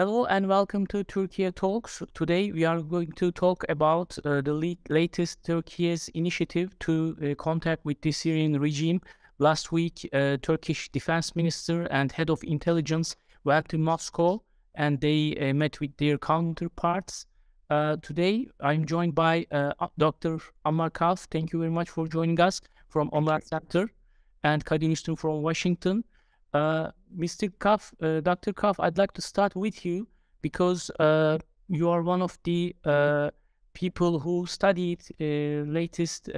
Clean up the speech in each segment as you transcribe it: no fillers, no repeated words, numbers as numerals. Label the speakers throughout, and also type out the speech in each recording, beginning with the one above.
Speaker 1: Hello and welcome to Türkiye Talks. Today we are going to talk about the latest Turkey's initiative to contact with the Syrian regime. Last week, Turkish defense minister and head of intelligence went to Moscow and they met with their counterparts. Today, I'm joined by Dr. Ammar Kahf. Thank you very much for joining us from Olarak Center, and Kadir Üstün from Washington. Mr. Kahf, Dr. Kahf, I'd like to start with you because you are one of the people who studied latest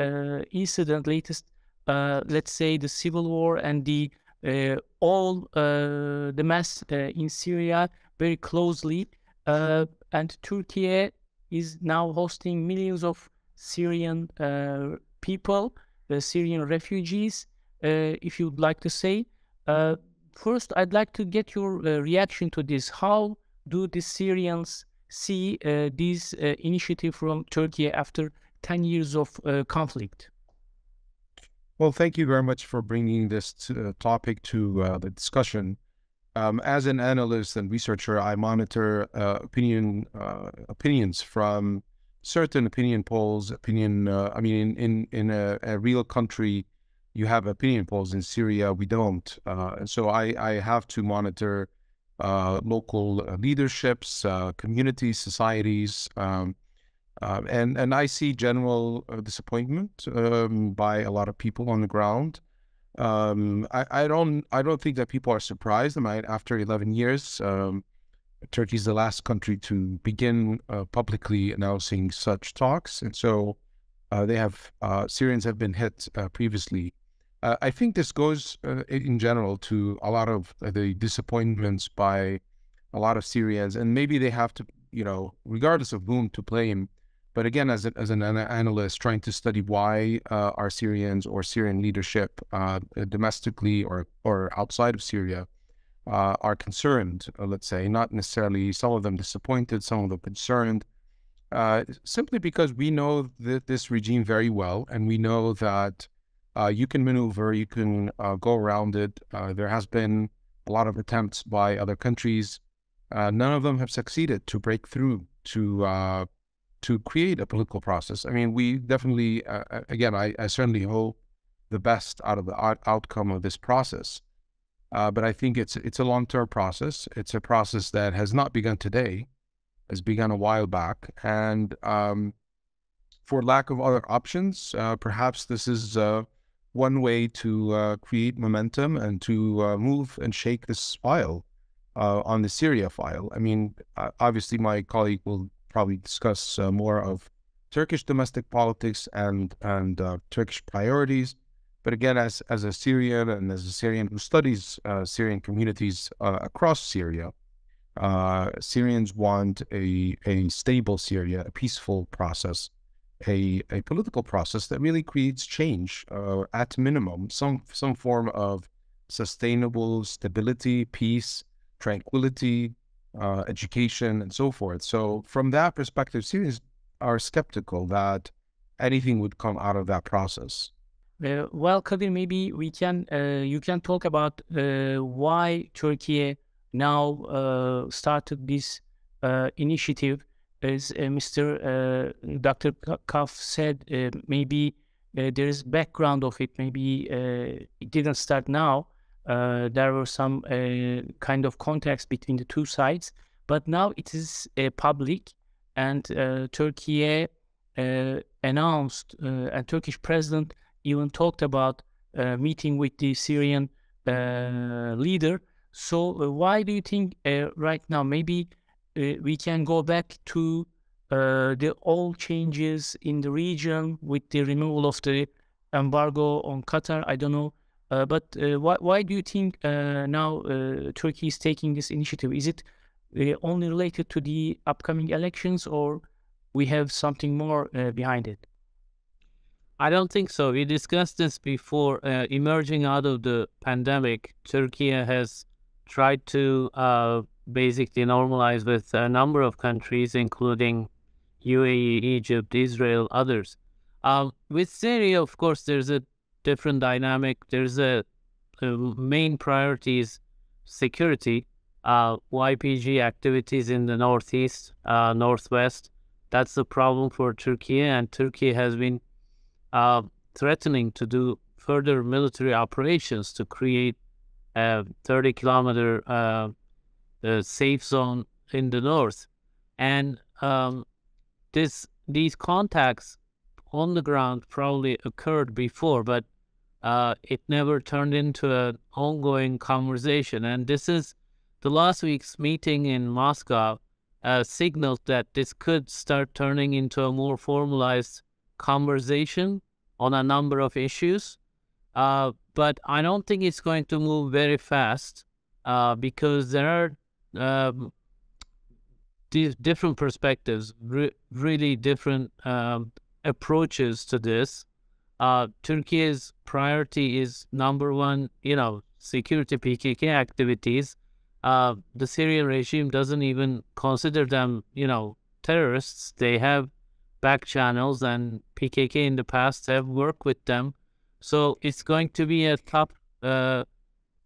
Speaker 1: incident, let's say, the civil war and the mess in Syria very closely. And Turkey is now hosting millions of Syrian people, Syrian refugees, if you'd like to say. First, I'd like to get your reaction to this. How do the Syrians see this initiative from Turkey after 10 years of conflict?
Speaker 2: Well, thank you very much for bringing this topic to the discussion. As an analyst and researcher, I monitor opinions from certain opinion polls. In a real country, you have opinion polls. In Syria, we don't. And so I have to monitor local leaderships, communities, societies, and I see general disappointment by a lot of people on the ground. I don't think that people are surprised. After 11 years, Turkey is the last country to begin publicly announcing such talks, and so Syrians have been hit previously. I think this goes in general to a lot of the disappointments by a lot of Syrians, and maybe they have to, regardless of whom to blame. But again, as an analyst trying to study why our Syrians or Syrian leadership domestically or outside of Syria are concerned, let's say, not necessarily some of them disappointed, some of them concerned, simply because we know this regime very well, and we know that you can maneuver, you can go around it. There has been a lot of attempts by other countries. None of them have succeeded to break through to create a political process. We definitely, again, I certainly hope the best out of the outcome of this process. But I think it's a long-term process. It's a process that has not begun today. It's begun a while back. And for lack of other options, perhaps this is one way to create momentum and to move and shake this file on the Syria file. Obviously, my colleague will probably discuss more of Turkish domestic politics and Turkish priorities. But again, as a Syrian and as a Syrian who studies Syrian communities across Syria, Syrians want a stable Syria, a peaceful process, a political process that really creates change, at minimum, some form of sustainable stability, peace, tranquility, education, and so forth. So from that perspective, Syrians are skeptical that anything would come out of that process.
Speaker 1: Well, Kadir, maybe you can talk about why Turkey now started this initiative. As Mr. Dr. Kahf said, maybe there is background of it. Maybe it didn't start now. There were some kind of contacts between the two sides, but now it is public, and Turkey announced, and Turkish president even talked about meeting with the Syrian leader. So why do you think right now maybe we can go back to the old changes in the region with the removal of the embargo on Qatar? I don't know. But why do you think now Turkey is taking this initiative? Is it only related to the upcoming elections, or we have something more behind it?
Speaker 3: I don't think so. We discussed this before. Emerging out of the pandemic, Turkey has tried to basically normalize with a number of countries, including UAE, Egypt, Israel, others. With Syria, of course, there's a different dynamic. There's main priority is security, YPG activities in the northeast, northwest. That's the problem for Turkey, and Turkey has been threatening to do further military operations to create a 30-kilometer safe zone in the north. And these contacts on the ground probably occurred before, but it never turned into an ongoing conversation. And this is the last week's meeting in Moscow signaled that this could start turning into a more formalized conversation on a number of issues. But I don't think it's going to move very fast because there are these different perspectives, really different approaches to this. Turkey's priority is number one, security PKK activities. The Syrian regime doesn't even consider them, terrorists. They have back channels, and PKK in the past have worked with them. So it's going to be a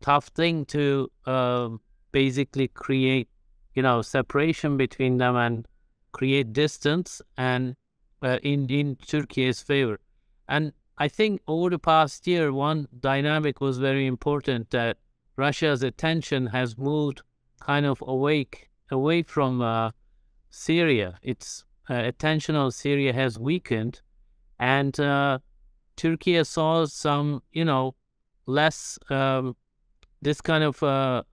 Speaker 3: tough thing to basically create, separation between them and create distance and in Turkey's favor. And I think over the past year, one dynamic was very important, that Russia's attention has moved kind of away from Syria. Its attention on Syria has weakened, and Turkey saw some, less this kind of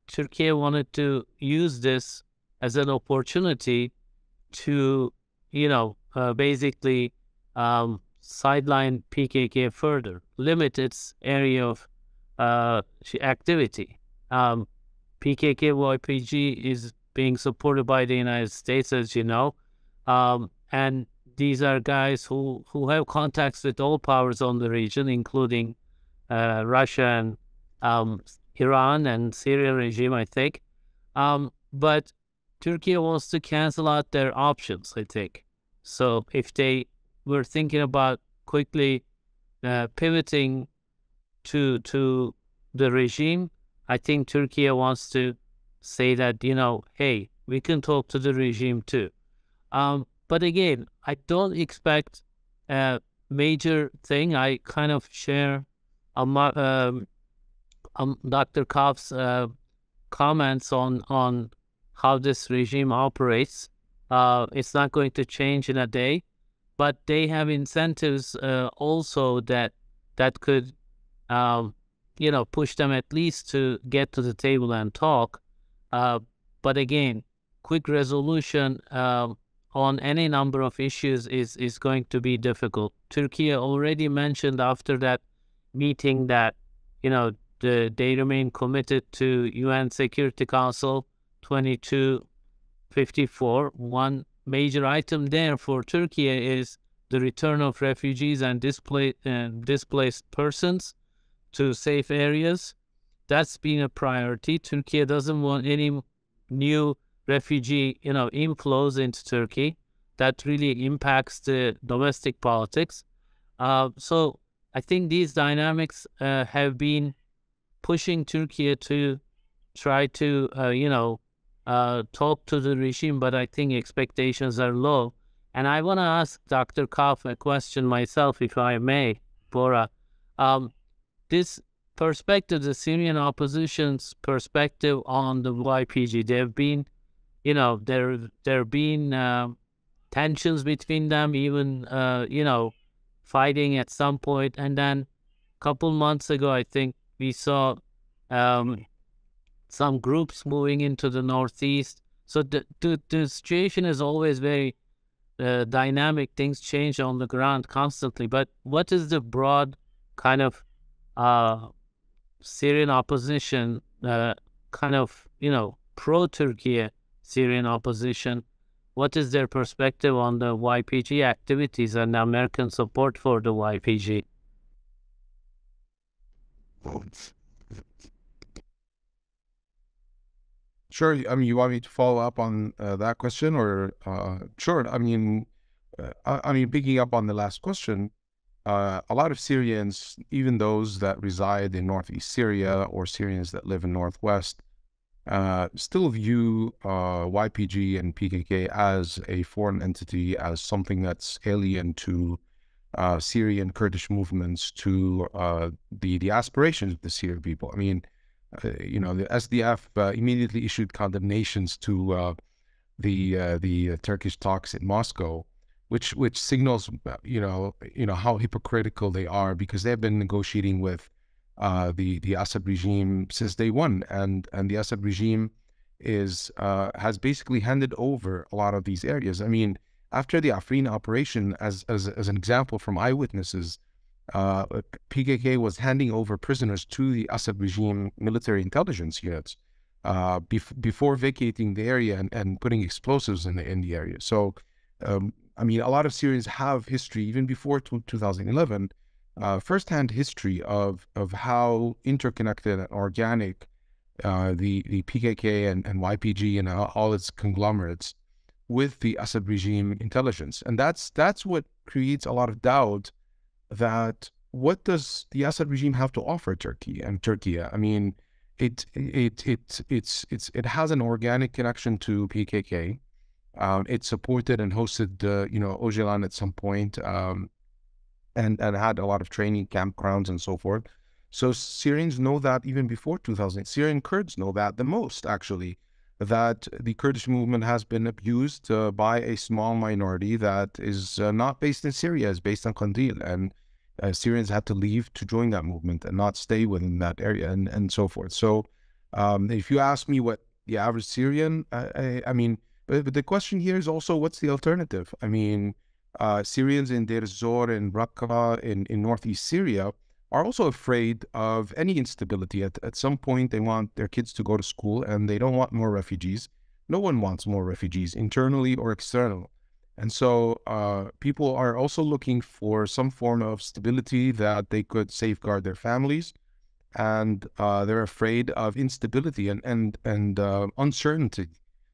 Speaker 3: Turkey wanted to use this as an opportunity to, basically sideline PKK further, limit its area of activity. PKK-YPG is being supported by the United States, as you know, and these are guys who have contacts with all powers on the region, including Russia and Iran and Syrian regime, I think. But Turkey wants to cancel out their options, I think. So if they were thinking about quickly pivoting to the regime, I think Turkey wants to say that, hey, we can talk to the regime too. But again, I don't expect a major thing. I kind of share Dr. Kahf's comments on how this regime operates. It's not going to change in a day, but they have incentives also that could push them at least to get to the table and talk. But again, quick resolution on any number of issues is going to be difficult. Turkey already mentioned after that meeting that, they remain committed to UN Security Council 2254. One major item there for Turkey is the return of refugees and displaced persons to safe areas. That's been a priority. Turkey doesn't want any new refugee, inflows into Turkey. That really impacts the domestic politics. So I think these dynamics have been pushing Turkey to try to, talk to the regime, but I think expectations are low. And I want to ask Dr. Kahf a question myself, if I may, Bora. This perspective, the Syrian opposition's perspective on the YPG, there have been, there have been tensions between them, even, fighting at some point. And then a couple months ago, I think we saw some groups moving into the northeast. So the situation is always very dynamic. Things change on the ground constantly. But what is the broad kind of Syrian opposition, kind of, pro-Turkey Syrian opposition? What is their perspective on the YPG activities and American support for the YPG?
Speaker 2: Sure. I mean, you want me to follow up on that question, or sure. I mean, picking up on the last question, a lot of Syrians, even those that reside in northeast Syria or Syrians that live in northwest, still view YPG and PKK as a foreign entity, as something that's alien to Syrian Kurdish movements, to the aspirations of the Syrian people. I mean, the SDF immediately issued condemnations to the Turkish talks in Moscow, which signals how hypocritical they are, because they've been negotiating with the Assad regime since day one, and the Assad regime has basically handed over a lot of these areas. I mean, after the Afrin operation, as an example from eyewitnesses, PKK was handing over prisoners to the Assad regime military intelligence units before vacating the area and putting explosives in the area. So, I mean, a lot of Syrians have history, even before 2011, firsthand history of how interconnected and organic the PKK and YPG and all its conglomerates with the Assad regime intelligence. And that's what creates a lot of doubt that what does the Assad regime have to offer Turkey and Turkey? I mean, it has an organic connection to PKK. It supported and hosted Öcalan at some point, and had a lot of training campgrounds and so forth. So Syrians know that even before 2000. Syrian Kurds know that the most, actually, that the Kurdish movement has been abused by a small minority that is not based in Syria, is based on Kandil, and Syrians had to leave to join that movement and not stay within that area, and so forth. So if you ask me what the average Syrian, I mean, but the question here is also, what's the alternative? I mean, Syrians in Deir ez-Zor and Raqqa in northeast Syria are also afraid of any instability. At some point, they want their kids to go to school, and they don't want more refugees. No one wants more refugees, internally or external. And so people are also looking for some form of stability that they could safeguard their families, and they're afraid of instability and uncertainty.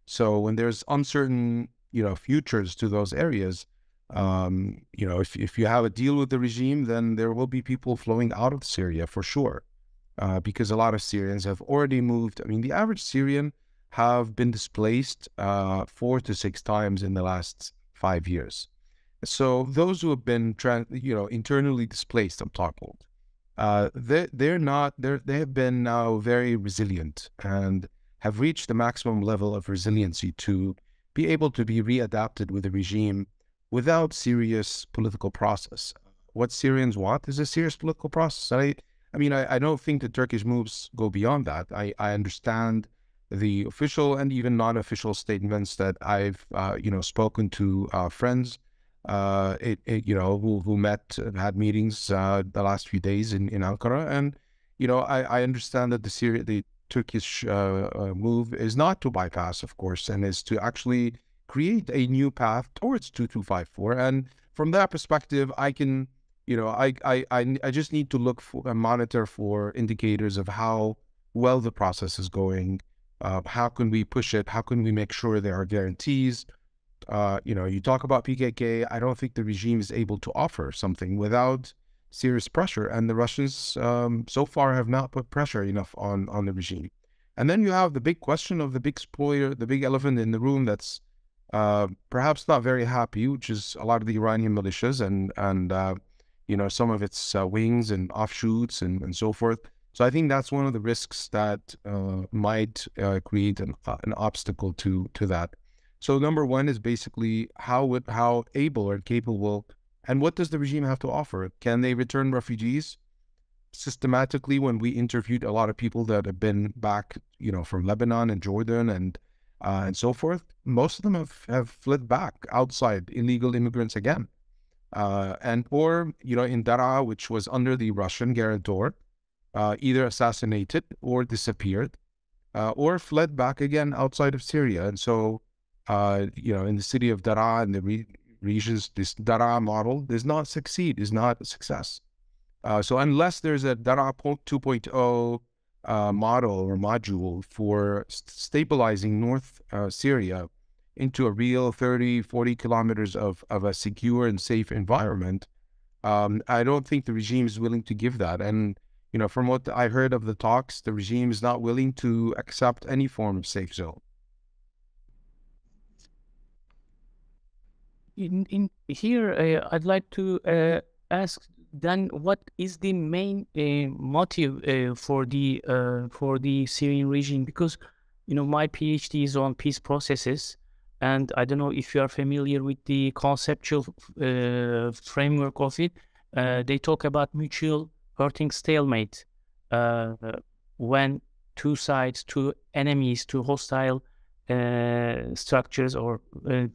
Speaker 2: So when there's uncertain, futures to those areas, if you have a deal with the regime, then there will be people flowing out of Syria for sure, because a lot of Syrians have already moved. I mean, the average Syrian have been displaced 4 to 6 times in the last 5 years. So those who have been, internally displaced, I'm talking, they have been now very resilient and have reached the maximum level of resiliency to be able to be readapted with the regime without serious political process. What Syrians want is a serious political process. I don't think the Turkish moves go beyond that. I understand the official and even non-official statements that I've, spoken to friends, who met, had meetings the last few days in Ankara, and I understand that the Turkish move is not to bypass, of course, and is to actually create a new path towards 2254. And from that perspective, I can, I just need to look for and monitor for indicators of how well the process is going. How can we push it? How can we make sure there are guarantees? You talk about PKK. I don't think the regime is able to offer something without serious pressure, and the Russians so far have not put pressure enough on the regime. And then you have the big question of the big spoiler, the big elephant in the room that's perhaps not very happy, which is a lot of the Iranian militias and some of its wings and offshoots and so forth. So I think that's one of the risks that might create an obstacle to that. So number one is basically how able or capable, and what does the regime have to offer? Can they return refugees? Systematically, when we interviewed a lot of people that have been back, from Lebanon and Jordan and so forth, most of them have fled back outside, illegal immigrants again, or in Daraa, which was under the Russian guarantor, either assassinated or disappeared, or fled back again outside of Syria. And so, in the city of Daraa and the regions, this Daraa model does not succeed, is not a success. So unless there's a Daraa 2.0 model or module for stabilizing North Syria into a real 30, 40 kilometers of a secure and safe environment, I don't think the regime is willing to give that. And, from what I heard of the talks, the regime is not willing to accept any form of safe zone.
Speaker 1: In here, I'd like to ask then, what is the main motive for the Syrian regime? Because my PhD is on peace processes, and I don't know if you are familiar with the conceptual framework of it. They talk about mutual hurting stalemate when two sides, two enemies, two hostile structures or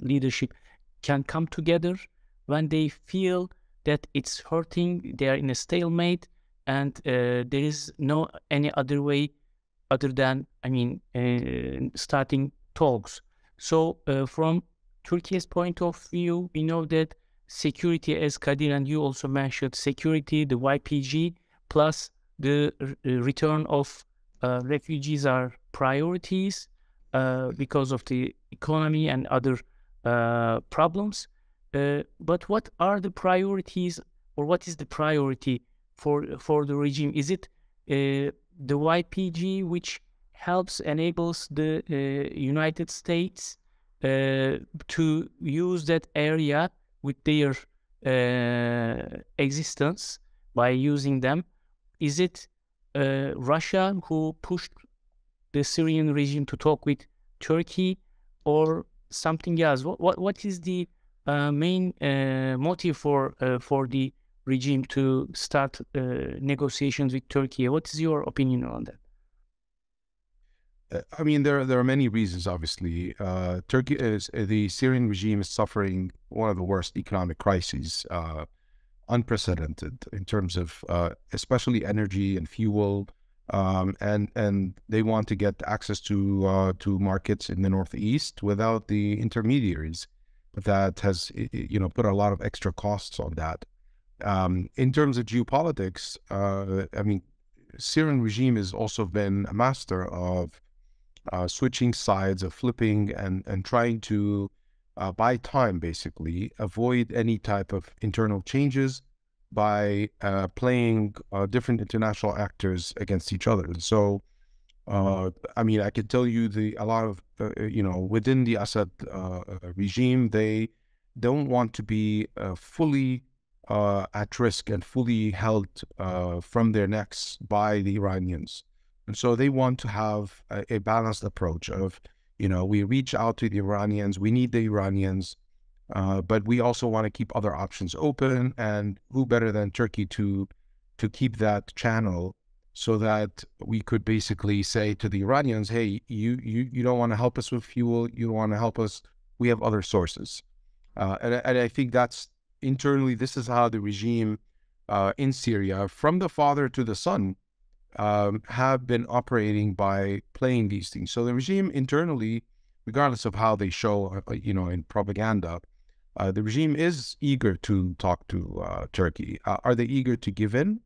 Speaker 1: leadership can come together when they feel that it's hurting, they are in a stalemate, and there is no any other way other than, starting talks. So from Turkey's point of view, we know that security, as Kadir and you also mentioned, security, the YPG, plus the return of refugees are priorities because of the economy and other problems. But what are the priorities, or what is the priority for the regime? Is it the YPG, which enables the United States to use that area with their existence by using them? Is it Russia who pushed the Syrian regime to talk with Turkey, or something else? What is the main motive for the regime to start negotiations with Turkey? What is your opinion on that?
Speaker 2: There are many reasons. Obviously, the Syrian regime is suffering one of the worst economic crises, unprecedented in terms of especially energy and fuel, and they want to get access to markets in the northeast without the intermediaries. That has put a lot of extra costs on that. In terms of geopolitics, Syrian regime has also been a master of switching sides, of flipping and trying to buy time, basically, avoid any type of internal changes by playing different international actors against each other. So, I could tell you a lot of, within the Assad regime, they don't want to be fully at risk and fully held from their necks by the Iranians. And so they want to have a balanced approach of, we reach out to the Iranians, we need the Iranians, but we also want to keep other options open, and who better than Turkey to keep that channel, so that we could basically say to the Iranians, hey, you don't want to help us with fuel, you don't want to help us, we have other sources. And I think that's internally, this is how the regime in Syria, from the father to the son, have been operating by playing these things. So the regime internally, regardless of how they show, in propaganda, the regime is eager to talk to Turkey. Are they eager to give in?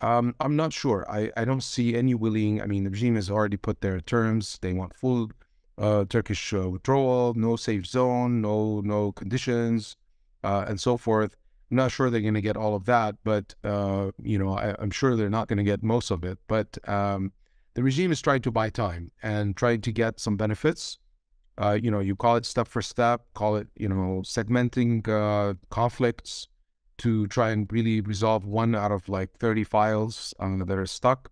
Speaker 2: I'm not sure. I don't see any willing. The regime has already put their terms. They want full Turkish withdrawal, no safe zone, no conditions, and so forth. I'm not sure they're going to get all of that, but I'm sure they're not going to get most of it. But the regime is trying to buy time and trying to get some benefits. You call it step for step, call it segmenting conflicts to try and really resolve one out of like 30 files that are stuck.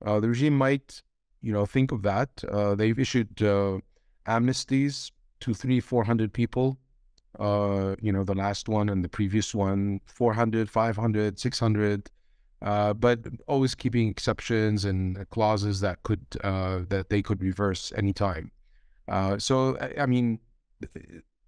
Speaker 2: The regime might think of that. They've issued amnesties to 300-400 people. The last one and the previous one, 400, 500, 600, but always keeping exceptions and clauses that they could reverse anytime. So,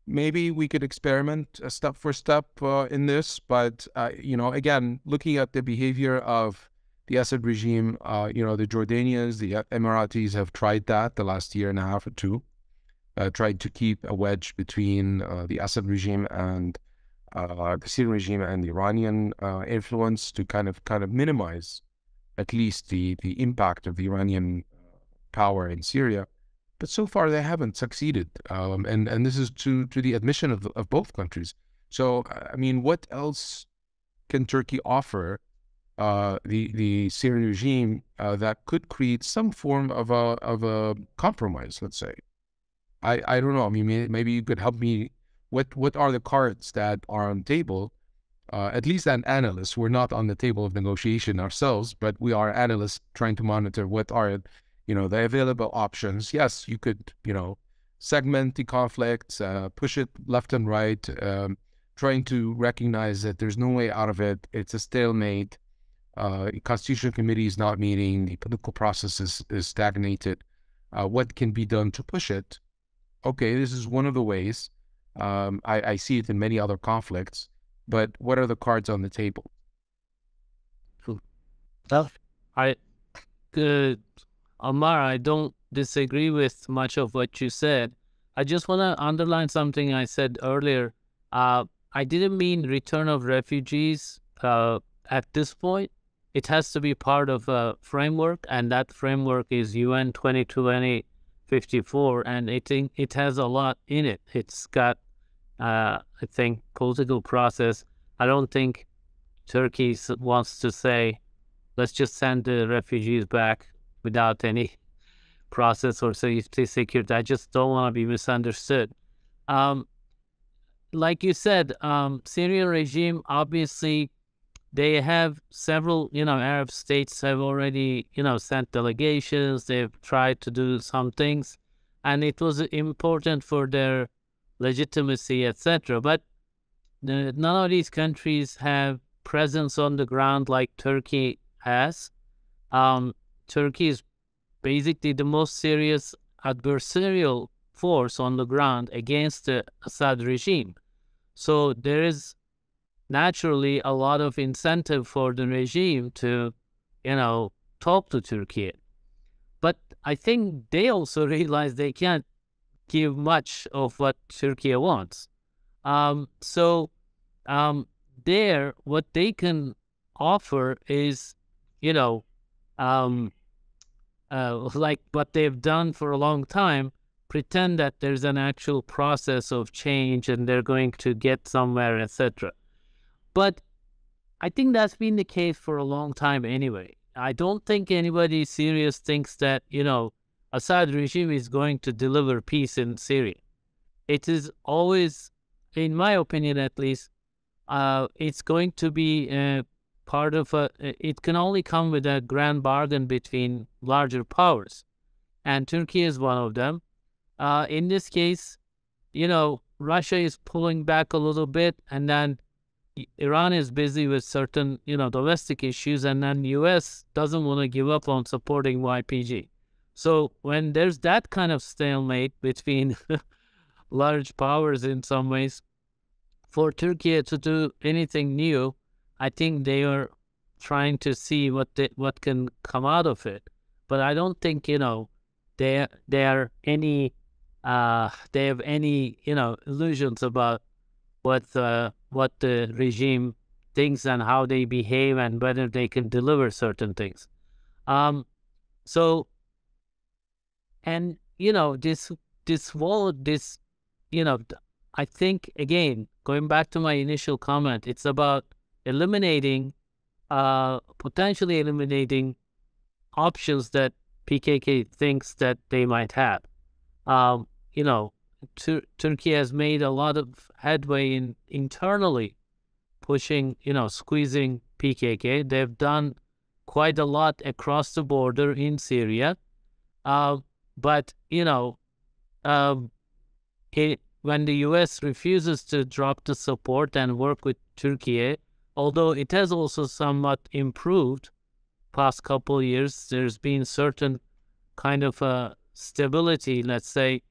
Speaker 2: maybe we could experiment step for step in this, but, again, looking at the behavior of the Assad regime, the Jordanians, the Emiratis have tried that the last year and a half or two. Tried to keep a wedge between the Assad regime and the Syrian regime and the Iranian influence to kind of minimize at least the impact of the Iranian power in Syria. But so far they haven't succeeded, and this is to the admission of both countries. So what else can Turkey offer the Syrian regime that could create some form of a compromise, let's say. I don't know. I mean, maybe you could help me. What are the cards that are on the table? At least an analyst. We're not on the table of negotiation ourselves, but we are analysts trying to monitor what are, the available options. Yes, you could, segment the conflict, push it left and right, trying to recognize that there's no way out of it. It's a stalemate. The Constitutional Committee is not meeting. The political process is stagnated. What can be done to push it? Okay, this is one of the ways. I see it in many other conflicts, but what are the cards on the table?
Speaker 3: Well, Ammar, I don't disagree with much of what you said. I just want to underline something I said earlier. I didn't mean return of refugees at this point. It has to be part of a framework, and that framework is UN 2020-54, and it has a lot in it. It's got, I think, political process. I don't think Turkey wants to say, let's just send the refugees back without any process or safety security. I just don't want to be misunderstood. Like you said, Syrian regime, obviously, they have several, Arab states have already, sent delegations. They've tried to do some things, and it was important for their legitimacy, etc. But none of these countries have presence on the ground like Turkey has. Turkey is basically the most serious adversarial force on the ground against the Assad regime. So there is naturally a lot of incentive for the regime to, talk to Turkey. But I think they also realize they can't give much of what Turkey wants. There, what they can offer is, like what they've done for a long time, pretend that there's an actual process of change and they're going to get somewhere, etc. But I think that's been the case for a long time anyway. I don't think anybody serious thinks that, Assad regime is going to deliver peace in Syria. It is always, in my opinion at least, it's going to be part of it can only come with a grand bargain between larger powers. And Turkey is one of them. In this case, Russia is pulling back a little bit, and then Iran is busy with certain, domestic issues, and then the U.S. doesn't want to give up on supporting YPG. So when there's that kind of stalemate between large powers in some ways, for Turkey to do anything new, I think they are trying to see what can come out of it. But I don't think, they have any illusions about what the regime thinks and how they behave and whether they can deliver certain things. I think, again, going back to my initial comment, it's about potentially eliminating options that PKK thinks that they might have. Turkey has made a lot of headway internally pushing, squeezing PKK. They've done quite a lot across the border in Syria. But when the U.S. refuses to drop the support and work with Turkey, although it has also somewhat improved past couple of years, there's been certain kind of stability, let's say,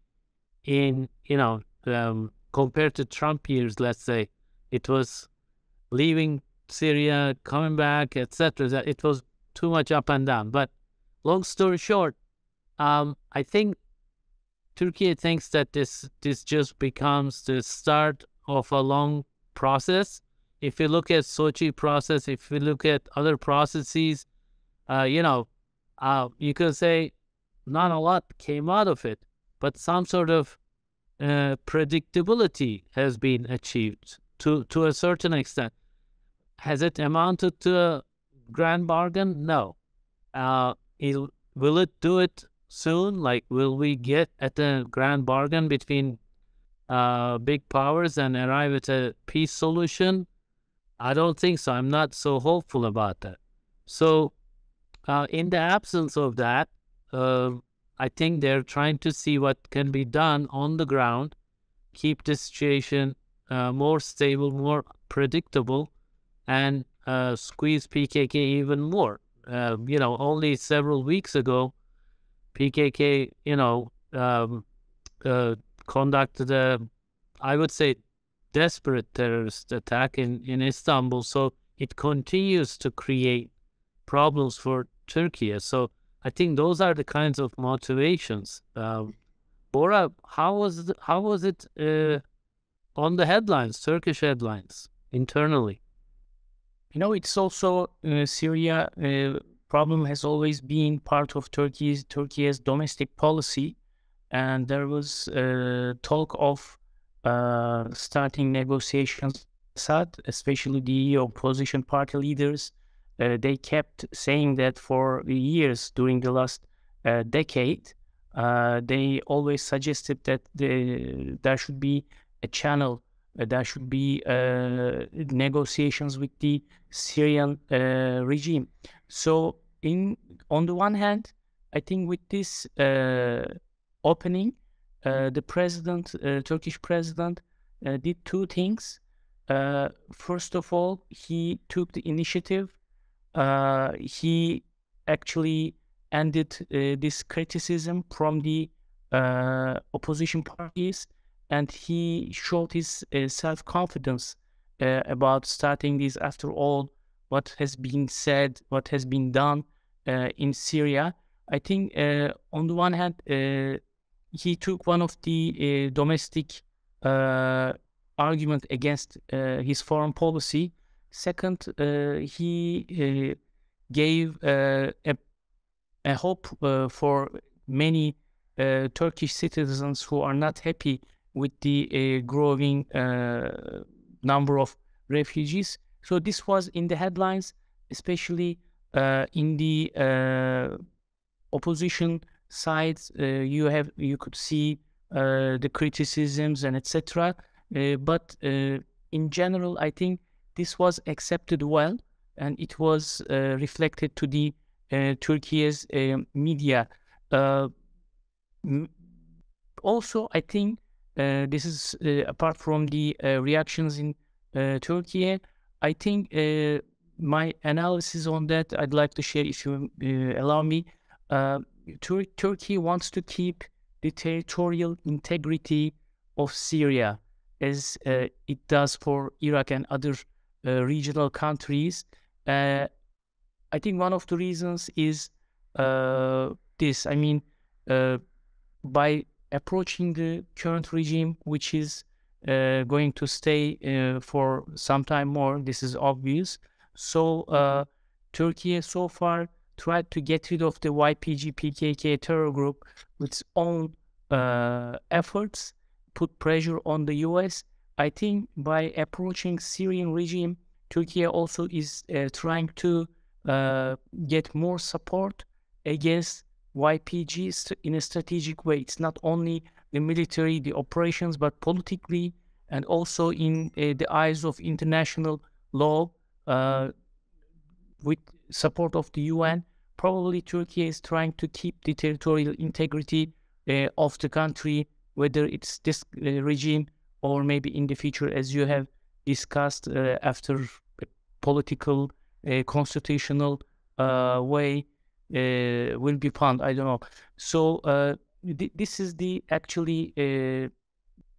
Speaker 3: in, compared to Trump years, let's say, it was leaving Syria, coming back, etc. It was too much up and down. But long story short, I think Turkey thinks that this just becomes the start of a long process. If you look at Sochi process, if you look at other processes, you could say not a lot came out of it, but some sort of predictability has been achieved to a certain extent. Has it amounted to a grand bargain? No. Will it do it soon? Like, will we get at a grand bargain between big powers and arrive at a peace solution? I don't think so. I'm not so hopeful about that. So, in the absence of that, I think they're trying to see what can be done on the ground, keep the situation more stable, more predictable, and squeeze PKK even more. Only several weeks ago, PKK, conducted a, I would say, desperate terrorist attack in Istanbul. So it continues to create problems for Turkey. So I think those are the kinds of motivations. Bora, how was it on the headlines, Turkish headlines, internally?
Speaker 1: It's also Syria problem has always been part of Turkey's domestic policy, and there was talk of starting negotiations. Assad, especially the opposition party leaders, they kept saying that for years during the last decade. They always suggested that there should be a channel, there should be negotiations with the Syrian regime. So, on the one hand, I think with this opening, the Turkish president, did two things. First of all, he took the initiative. He actually ended this criticism from the opposition parties, and he showed his self-confidence about starting this. After all, what has been said, what has been done in Syria, I think on the one hand, he took one of the domestic argument against his foreign policy. Second, he gave a hope for many Turkish citizens who are not happy with the growing number of refugees. So this was in the headlines, especially in the opposition sides. You could see the criticisms and etc. But in general, I think this was accepted well, and it was reflected to the Turkey's media. Also, I think this is apart from the reactions in Turkey. I think my analysis on that I'd like to share, if you allow me. Turkey wants to keep the territorial integrity of Syria, as it does for Iraq and other regional countries. I think one of the reasons is this. I mean, by approaching the current regime, which is going to stay for some time more, this is obvious. So Turkey so far tried to get rid of the YPG PKK terror group with its own efforts, put pressure on the US. I think by approaching Syrian regime, Turkey also is trying to get more support against YPG in a strategic way. It's not only the military, the operations, but politically and also in the eyes of international law, with support of the UN. Probably Turkey is trying to keep the territorial integrity of the country, whether it's this regime or maybe in the future, as you have discussed, after a political, constitutional way will be found. I don't know. So this is the actually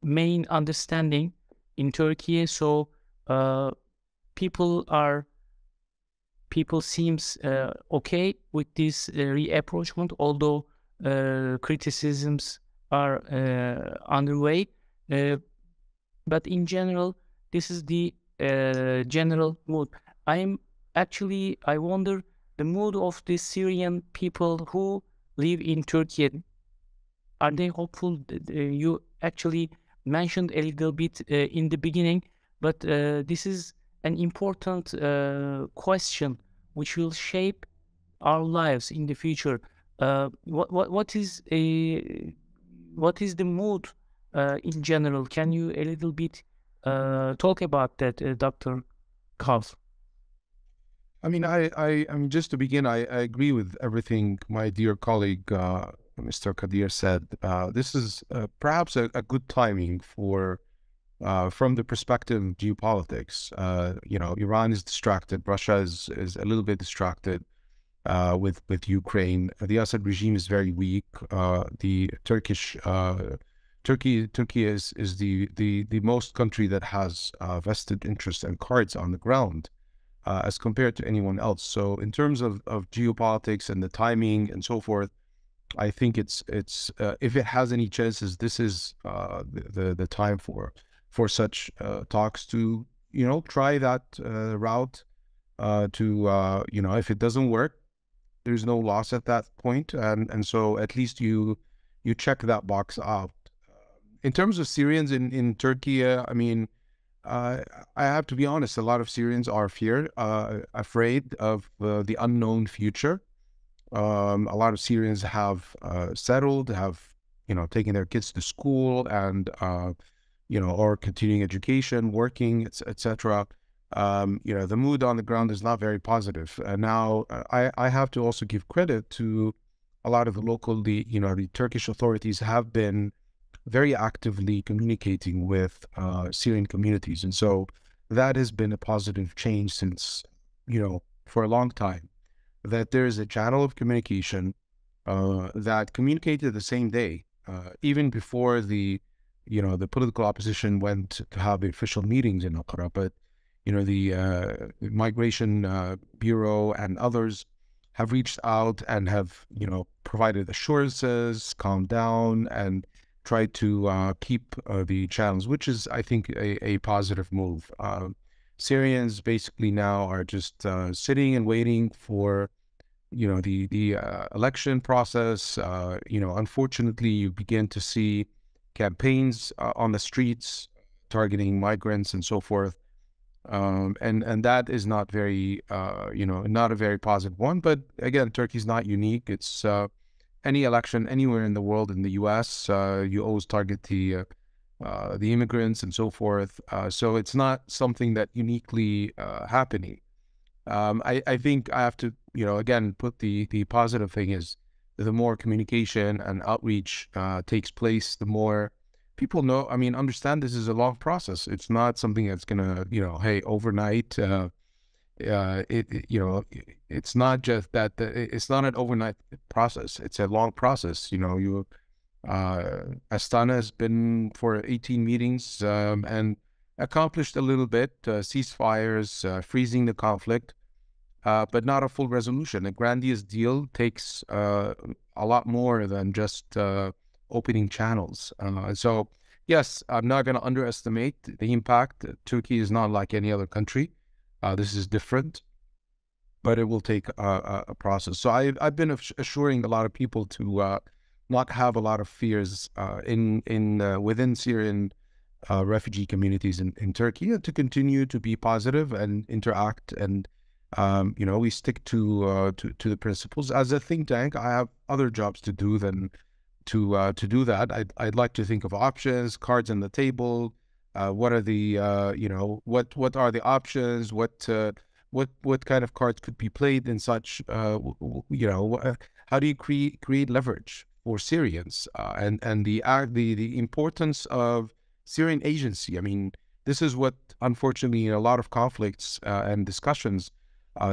Speaker 1: main understanding in Turkey. So people seems okay with this reapproachment, although criticisms are underway. But in general, this is the general mood. I wonder the mood of the Syrian people who live in Turkey. Are they hopeful? You actually mentioned a little bit in the beginning, but this is an important question which will shape our lives in the future. What is the mood in general? Can you a little bit talk about that, Dr. Kahf?
Speaker 2: I mean, just to begin, I agree with everything my dear colleague, Mr. Kadir said. This is perhaps a good timing for, from the perspective of geopolitics. Iran is distracted. Russia is a little bit distracted with Ukraine. The Assad regime is very weak. The Turkey is the most country that has vested interest and cards on the ground as compared to anyone else. So in terms of geopolitics and the timing and so forth, I think it's if it has any chances, this is the time for such talks to try that route. If it doesn't work, there's no loss at that point, and so at least you check that box out. In terms of Syrians in Turkey, I mean, I have to be honest. A lot of Syrians are afraid of the unknown future. A lot of Syrians have settled, have taken their kids to school, and or continuing education, working, etc. The mood on the ground is not very positive. Now, I have to also give credit to a lot of the Turkish authorities have been very actively communicating with Syrian communities. And so that has been a positive change since, for a long time, that there is a channel of communication that communicated the same day, even before the political opposition went to have the official meetings in Ankara. But, the Migration Bureau and others have reached out and have, provided assurances, calmed down, and tried to keep the channels, which is, I think, a positive move. Syrians basically now are just sitting and waiting for, the election process. Unfortunately, you begin to see campaigns on the streets targeting migrants and so forth. And that is not very, not a very positive one. But again, Turkey's not unique. It's any election anywhere in the world, in the U.S., you always target the immigrants and so forth. So it's not something that uniquely happening. I think I have to, again, put the positive thing is the more communication and outreach takes place, the more people know, understand this is a long process. It's not something that's gonna, hey, overnight. It's not just that. It's not an overnight process. It's a long process. Astana has been for 18 meetings and accomplished a little bit, ceasefires, freezing the conflict, but not a full resolution. A grandiose deal takes a lot more than just opening channels. So, yes, I'm not going to underestimate the impact. Turkey is not like any other country. This is different, but it will take a process. So I've been assuring a lot of people to not have a lot of fears within Syrian refugee communities in Turkey, and to continue to be positive and interact. And we stick to the principles. As a think tank, I have other jobs to do than to do that. I'd like to think of options, cards on the table. What are the what are the options? What kind of cards could be played in such? How do you create leverage for Syrians? And the importance of Syrian agency. I mean, this is what, unfortunately, in a lot of conflicts and discussions,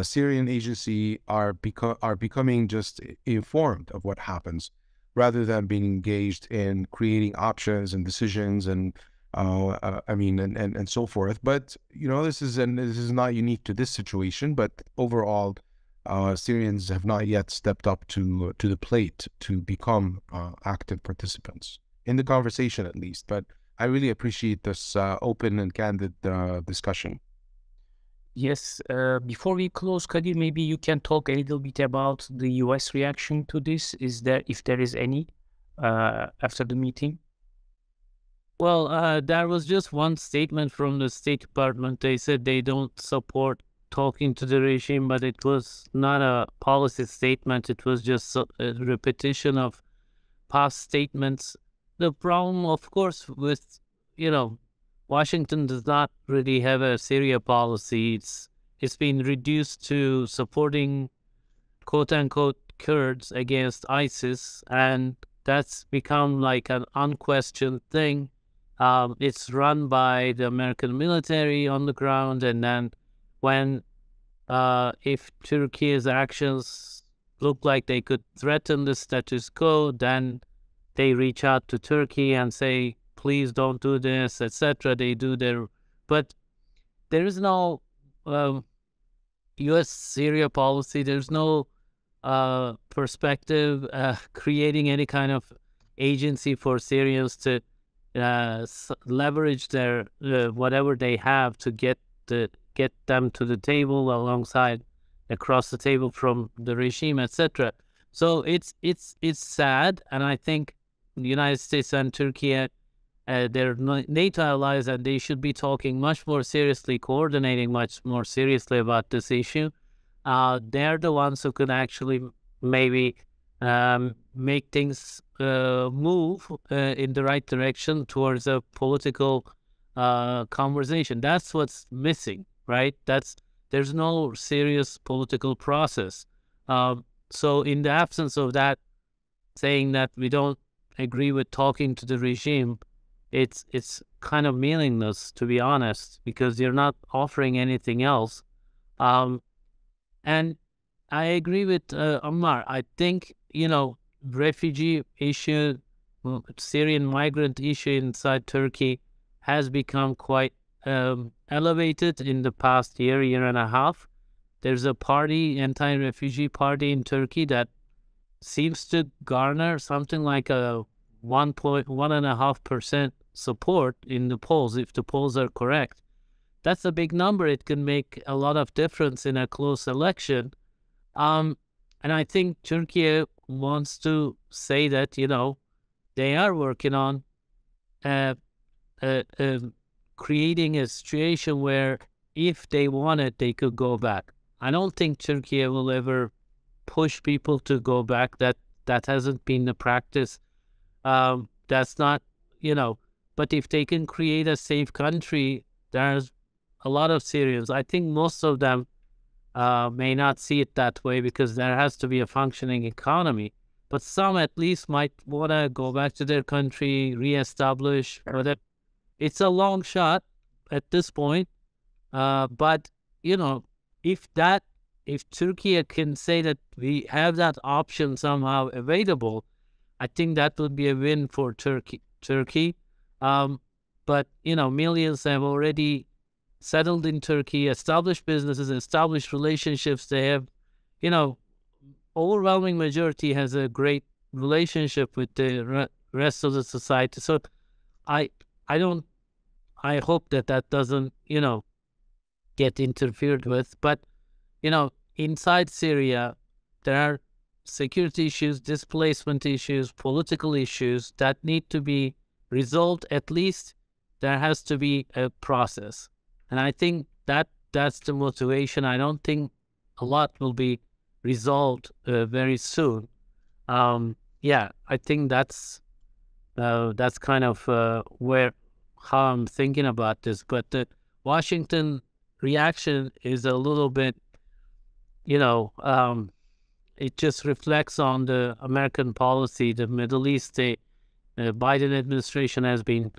Speaker 2: Syrian agency are becoming just informed of what happens, rather than being engaged in creating options and decisions and and so forth. But this is not unique to this situation. But overall, Syrians have not yet stepped up to the plate to become active participants in the conversation, at least. But I really appreciate this open and candid discussion.
Speaker 1: Yes. Before we close, Kadir, maybe you can talk a little bit about the U.S. reaction to this. If there is any, after the meeting?
Speaker 3: Well, there was just one statement from the State Department. They said they don't support talking to the regime, but it was not a policy statement. It was just a repetition of past statements. The problem, of course, with, Washington does not really have a Syria policy. It's been reduced to supporting quote-unquote Kurds against ISIS, and that's become like an unquestioned thing. It's run by the American military on the ground, and then when if Turkey's actions look like they could threaten the status quo, then they reach out to Turkey and say, please don't do this, etc. They do their, but there is no U.S. Syria policy. There's no perspective creating any kind of agency for Syrians to leverage their whatever they have to get them to the table across the table from the regime, etc. So it's sad, and I think the United States and Turkey, they're NATO allies, and they should be talking much more seriously, coordinating much more seriously about this issue. They're the ones who could actually maybe make things move in the right direction towards a political conversation. That's what's missing, right? There's no serious political process. So in the absence of that, saying that we don't agree with talking to the regime, it's kind of meaningless, to be honest, because you're not offering anything else. And I agree with Ammar. I think, refugee issue, Syrian migrant issue inside Turkey has become quite elevated in the past year and a half. There's a party, anti-refugee party in Turkey, that seems to garner something like a 1.5% support in the polls, if the polls are correct. That's a big number. It can make a lot of difference in a close election. And I think Turkey wants to say that, they are working on creating a situation where if they want it, they could go back. I don't think Turkey will ever push people to go back. That hasn't been the practice. That's not, but if they can create a safe country, there's a lot of Syrians. I think most of them may not see it that way, because there has to be a functioning economy. But some at least might want to go back to their country, reestablish. It's a long shot at this point. But, if Turkey can say that we have that option somehow available, I think that would be a win for Turkey. But, millions have already settled in Turkey, established businesses, established relationships. They have, overwhelming majority has a great relationship with the rest of the society. So I hope that doesn't, get interfered with. But, inside Syria, there are security issues, displacement issues, political issues that need to be resolved. At least there has to be a process. And I think that's the motivation. I don't think a lot will be resolved very soon. I think that's kind of how I'm thinking about this. But the Washington reaction is a little bit, it just reflects on the American policy. The Middle East, the Biden administration has been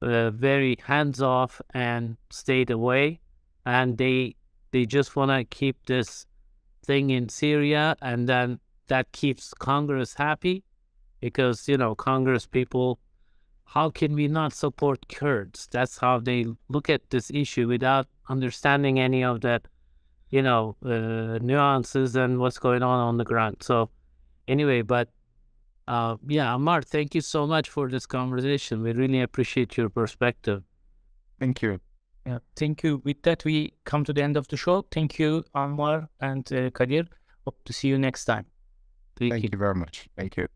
Speaker 3: very hands-off and stayed away, and they just want to keep this thing in Syria, and then that keeps Congress happy, because Congress people, how can we not support Kurds? That's how they look at this issue, without understanding any of that nuances and what's going on the ground. So anyway, but Ammar, thank you so much for this conversation. We really appreciate your perspective.
Speaker 2: Thank you.
Speaker 1: Yeah, thank you. With that, we come to the end of the show. Thank you, Ammar and Kadir. Hope to see you next time.
Speaker 2: Thank you very much. Thank you.